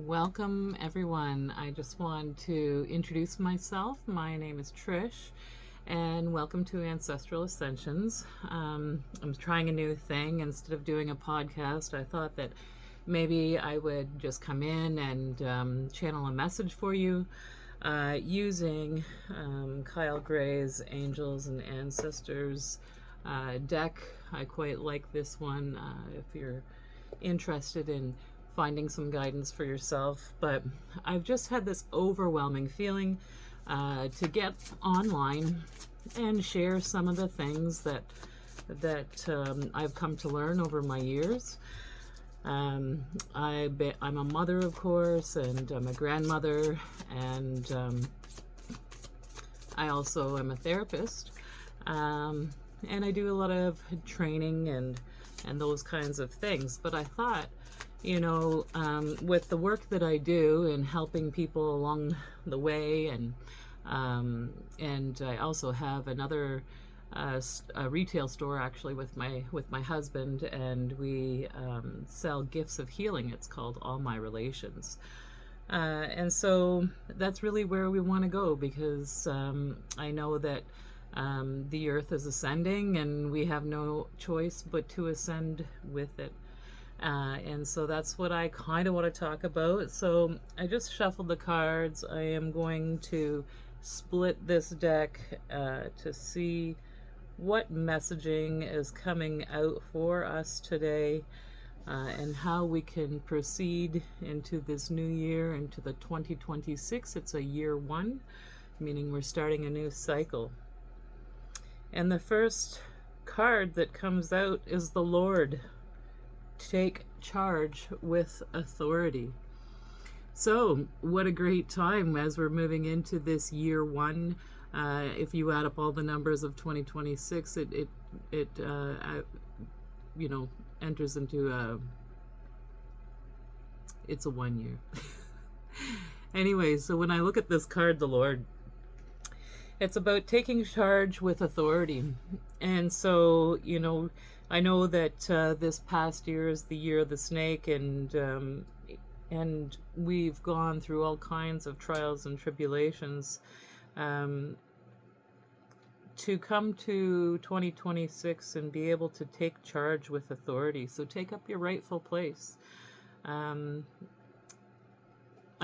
Welcome, everyone. I just want to introduce myself. My name is Trish, and welcome to Ancestral Ascensions. I'm trying a new thing. Instead of doing a podcast, I thought that maybe I would just come in and channel a message for you using Kyle Gray's Angels and Ancestors deck. I quite like this one if you're interested in finding some guidance for yourself. But I've just had this overwhelming feeling to get online and share some of the things that I've come to learn over my years. I'm a mother, of course, and I'm a grandmother, and I also am a therapist, and I do a lot of training and those kinds of things. But I thought, with the work that I do and helping people along the way, and I also have another a retail store actually with my husband, and we sell gifts of healing. It's called All My Relations. And so that's really where we want to go, because I know that the earth is ascending and we have no choice but to ascend with it. And so that's what I kind of want to talk about. So I just shuffled the cards. I am going to split this deck to see what messaging is coming out for us today, and how we can proceed into this new year, into the 2026. It's a year one, meaning we're starting a new cycle. And the first card that comes out is the Lord. Take charge with authority. So what a great time as we're moving into this year one. If you add up all the numbers of 2026, it enters into it's a 1 year. Anyway, so when I look at this card, the Lord, it's about taking charge with authority. And so, I know that this past year is the year of the snake, and we've gone through all kinds of trials and tribulations to come to 2026 and be able to take charge with authority. So take up your rightful place. I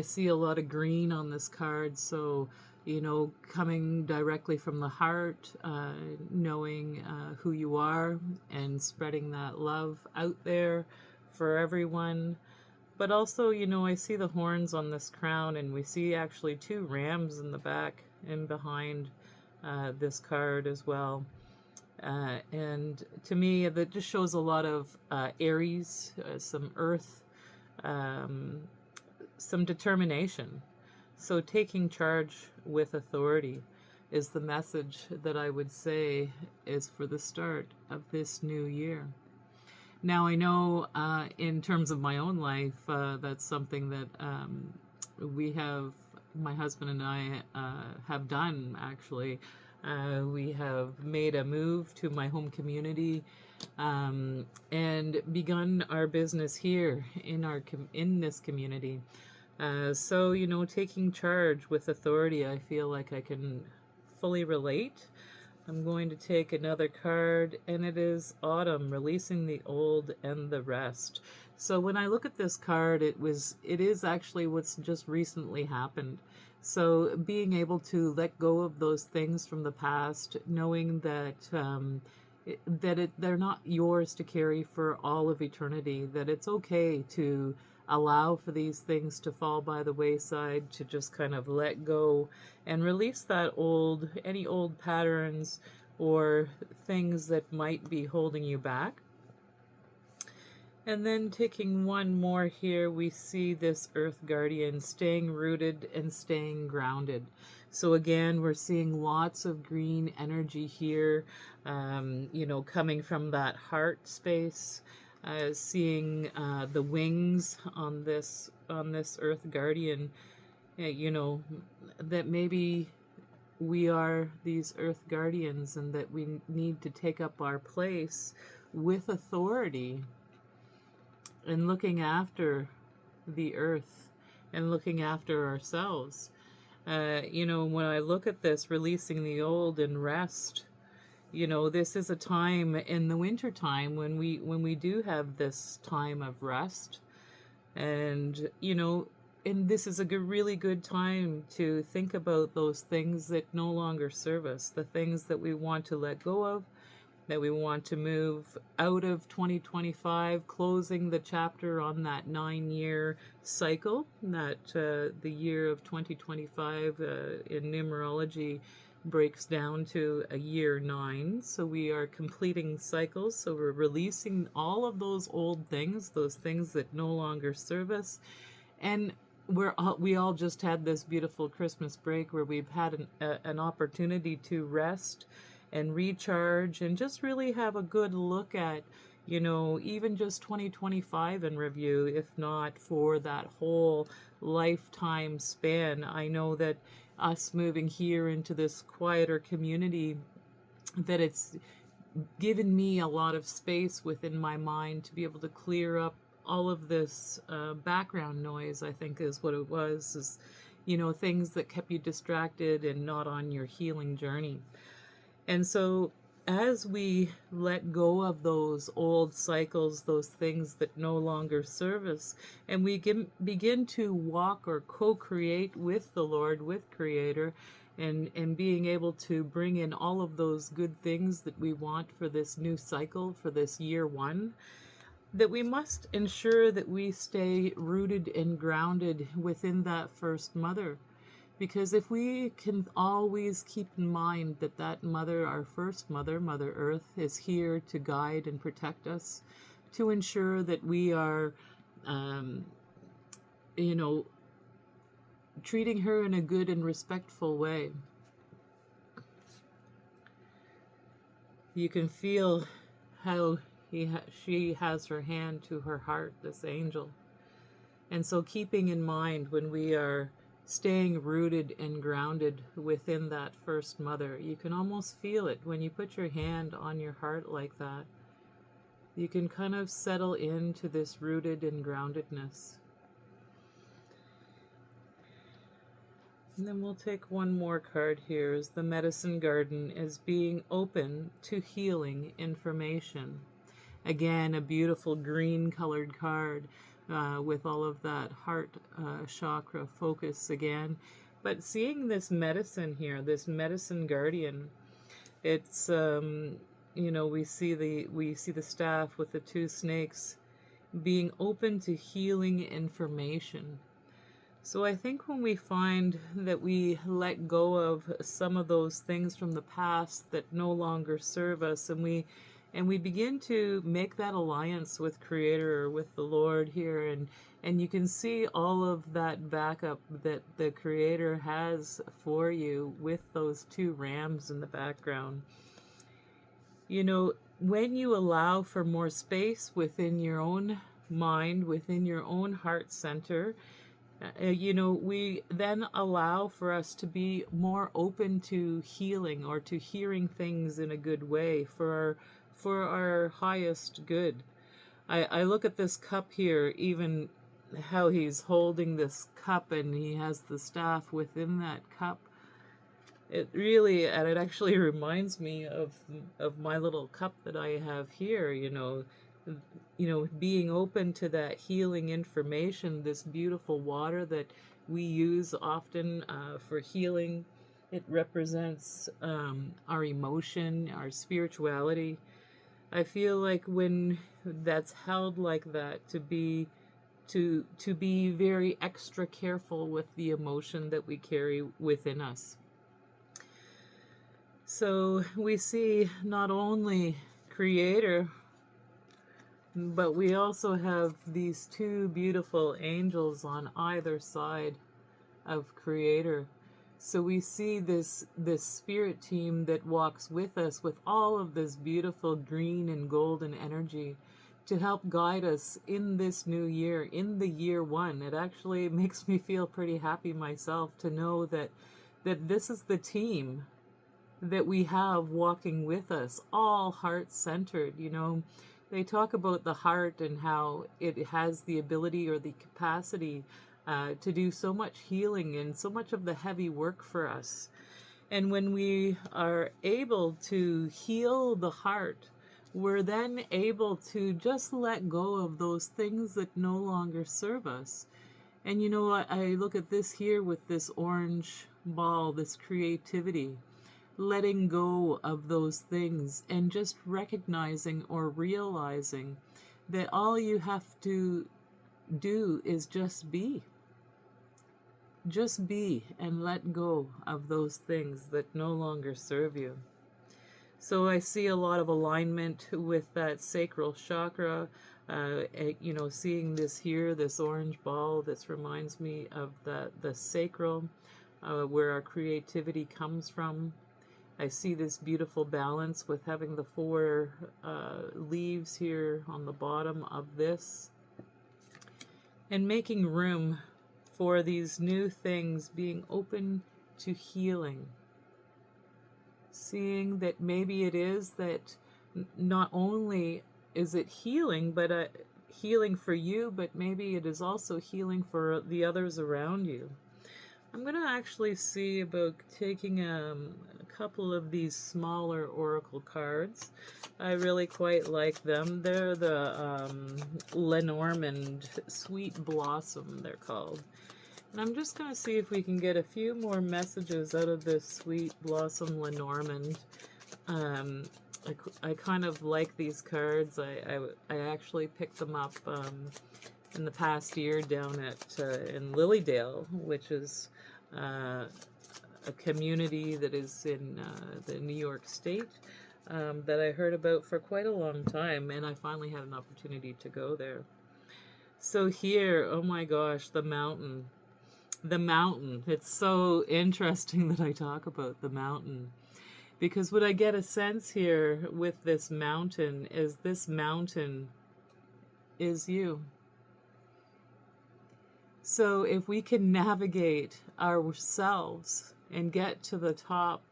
see a lot of green on this card, so coming directly from the heart, knowing who you are and spreading that love out there for everyone. But also, I see the horns on this crown, and we see actually two rams in the back and behind this card as well. And to me, that just shows a lot of Aries, some earth, some determination. So taking charge with authority is the message that I would say is for the start of this new year. Now, I know in terms of my own life, that's something that my husband and I have done, actually. We have made a move to my home community and begun our business here in this community. So, taking charge with authority, I feel like I can fully relate. I'm going to take another card, and it is Autumn, releasing the old and the rest. So when I look at this card, it is actually what's just recently happened. So being able to let go of those things from the past, knowing that they're not yours to carry for all of eternity, that it's okay to allow for these things to fall by the wayside, to just kind of let go and release that any old patterns or things that might be holding you back. And then taking one more here, we see this Earth Guardian staying rooted and staying grounded. So again, we're seeing lots of green energy here, coming from that heart space. Seeing the wings on this Earth Guardian, that maybe we are these Earth Guardians, and that we need to take up our place with authority and looking after the earth and looking after ourselves. When I look at this, releasing the old and rest, this is a time in the winter time when we do have this time of rest. And and this is a really good time to think about those things that no longer serve us, the things that we want to let go of, that we want to move out of 2025, closing the chapter on that 9-year cycle, that the year of 2025 in numerology breaks down to a year 9. So we are completing cycles. So we're releasing all of those old things, those things that no longer serve us. And we all just had this beautiful Christmas break where we've had an opportunity to rest and recharge and just really have a good look at, even just 2025 in review, if not for that whole lifetime span. I know that us moving here into this quieter community, that it's given me a lot of space within my mind to be able to clear up all of this background noise, I think is what it was, is, things that kept you distracted and not on your healing journey. And so as we let go of those old cycles, those things that no longer serve us, and we begin to walk or co-create with the Lord, with Creator, and being able to bring in all of those good things that we want for this new cycle, for this year 1, that we must ensure that we stay rooted and grounded within that first mother. Because if we can always keep in mind that mother, our first mother, Mother Earth, is here to guide and protect us, to ensure that we are, treating her in a good and respectful way. You can feel how she has her hand to her heart, this angel. And so keeping in mind when we are staying rooted and grounded within that first mother, you can almost feel it when you put your hand on your heart like that. You can kind of settle into this rooted and groundedness. And then we'll take one more card here. Is the Medicine Garden is being open to healing information. Again, a beautiful green colored card. With all of that heart chakra focus again. But seeing this medicine here, this medicine guardian, it's we see the staff with the 2 snakes being open to healing information. So I think when we find that we let go of some of those things from the past that no longer serve us, and we begin to make that alliance with Creator, or with the Lord here, and you can see all of that backup that the Creator has for you with those 2 rams in the background. When you allow for more space within your own mind, within your own heart center, we then allow for us to be more open to healing, or to hearing things in a good way for our highest good. I look at this cup here, even how he's holding this cup and he has the staff within that cup. It actually reminds me of my little cup that I have here, being open to that healing information, this beautiful water that we use often for healing. It represents our emotion, our spirituality. I feel like when that's held like that, to be very extra careful with the emotion that we carry within us. So we see not only Creator, but we also have these 2 beautiful angels on either side of Creator. So we see this spirit team that walks with us with all of this beautiful green and golden energy to help guide us in this new year, in the year 1. It actually makes me feel pretty happy myself to know that this is the team that we have walking with us, all heart-centered. They talk about the heart and how it has the ability or the capacity to do so much healing and so much of the heavy work for us. And when we are able to heal the heart, we're then able to just let go of those things that no longer serve us. And you know what? I look at this here with this orange ball, this creativity, letting go of those things and just recognizing or realizing that all you have to do is just be. Just be and let go of those things that no longer serve you. So I see a lot of alignment with that sacral chakra. You know, seeing this here, this orange ball, this reminds me of the sacral, where our creativity comes from. I see this beautiful balance with having the 4 leaves here on the bottom of this, and making room for these new things, being open to healing. Seeing that maybe it is that not only is it healing, but healing for you, but maybe it is also healing for the others around you. I'm going to actually see about taking a couple of these smaller oracle cards. I really quite like them. They're the Lenormand Sweet Blossom, they're called. And I'm just going to see if we can get a few more messages out of this Sweet Blossom Lenormand. I kind of like these cards. I actually picked them up in the past year down at in Lilydale, which is a community that is in the New York State, that I heard about for quite a long time, and I finally had an opportunity to go there. So here, oh my gosh, the mountain. The mountain. It's so interesting that I talk about the mountain, because what I get a sense here with this mountain is you. So if we can navigate ourselves and get to the top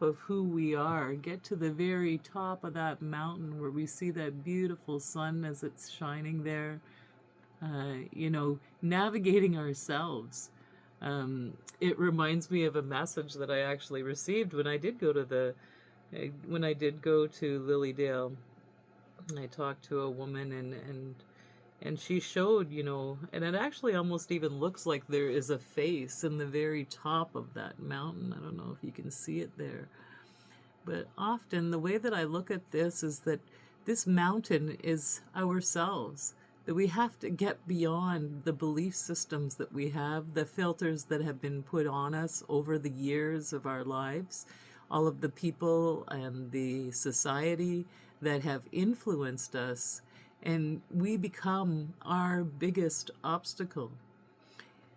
of who we are, get to the very top of that mountain where we see that beautiful sun as it's shining there, you know, navigating ourselves. It reminds me of a message that I actually received when I did go to Lilydale. I talked to a woman, and she showed, you know, and it actually almost even looks like there is a face in the very top of that mountain. I don't know if you can see it there. But often the way that I look at this is that this mountain is ourselves. That we have to get beyond the belief systems that we have, the filters that have been put on us over the years of our lives, all of the people and the society that have influenced us, and we become our biggest obstacle.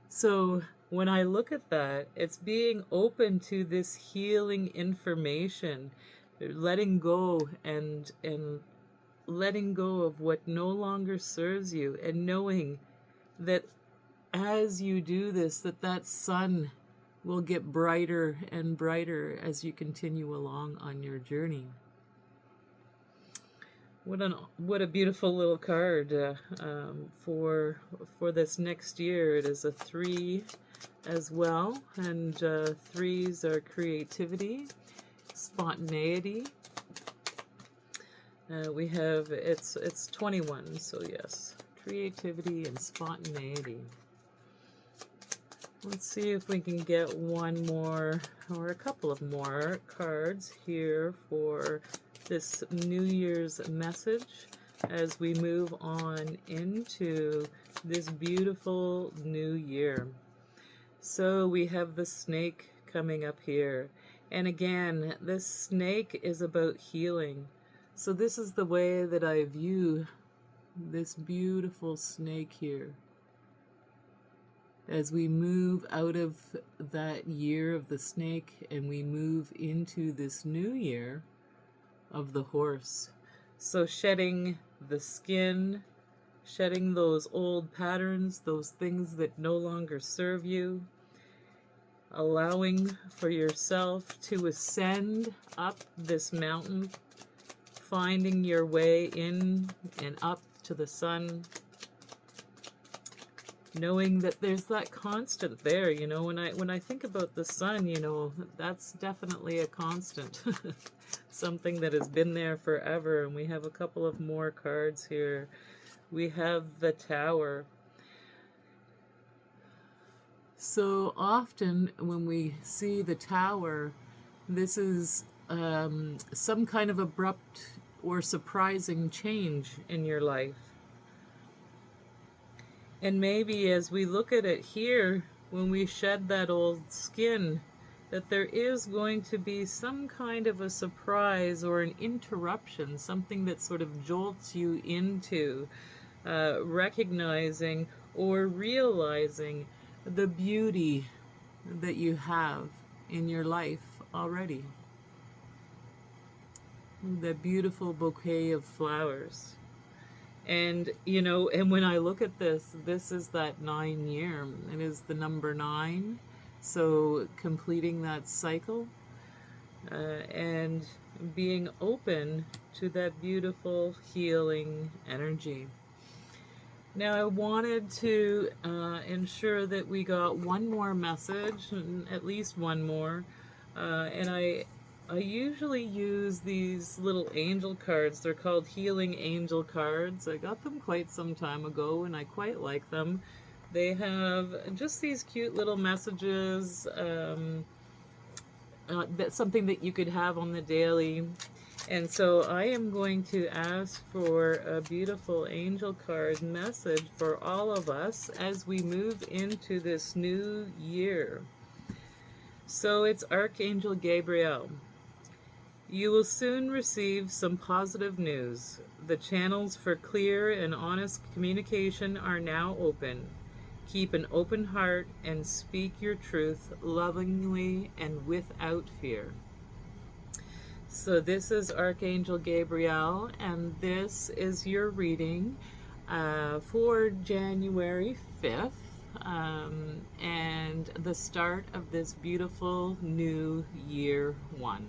So when I look at that, it's being open to this healing information, letting go and letting go of what no longer serves you, and knowing that as you do this, that sun will get brighter and brighter as you continue along on your journey. What a beautiful little card for this next year. It is a 3 as well, and 3s are creativity, spontaneity. We have, it's 21, so yes, creativity and spontaneity. Let's see if we can get one more or a couple of more cards here for this New Year's message as we move on into this beautiful new year. So we have the snake coming up here. And again, this snake is about healing. So this is the way that I view this beautiful snake here. As we move out of that year of the snake and we move into this new year of the horse. So shedding the skin, shedding those old patterns, those things that no longer serve you, allowing for yourself to ascend up this mountain, finding your way in and up to the sun. knowing that there's that constant there. You know, when I think about the sun, you know, that's definitely a constant. Something that has been there forever. And we have a couple of more cards here. We have the Tower. So often when we see the Tower, this is some kind of abrupt or surprising change in your life. And maybe as we look at it here, when we shed that old skin, that there is going to be some kind of a surprise or an interruption, something that sort of jolts you into recognizing or realizing the beauty that you have in your life already. The beautiful bouquet of flowers. And, you know, and when I look at this, this is that 9 year. It is the number 9. So completing that cycle and being open to that beautiful healing energy. Now I wanted to ensure that we got one more message, at least one more, and I usually use these little angel cards. They're called Healing Angel cards. I got them quite some time ago and I quite like them. They have just these cute little messages, that's something that you could have on the daily. And so I am going to ask for a beautiful angel card message for all of us as we move into this new year. So it's Archangel Gabriel. You will soon receive some positive news. The channels for clear and honest communication are now open. Keep an open heart and speak your truth lovingly and without fear. So this is Archangel Gabriel, and this is your reading for January 5th and the start of this beautiful new year 1.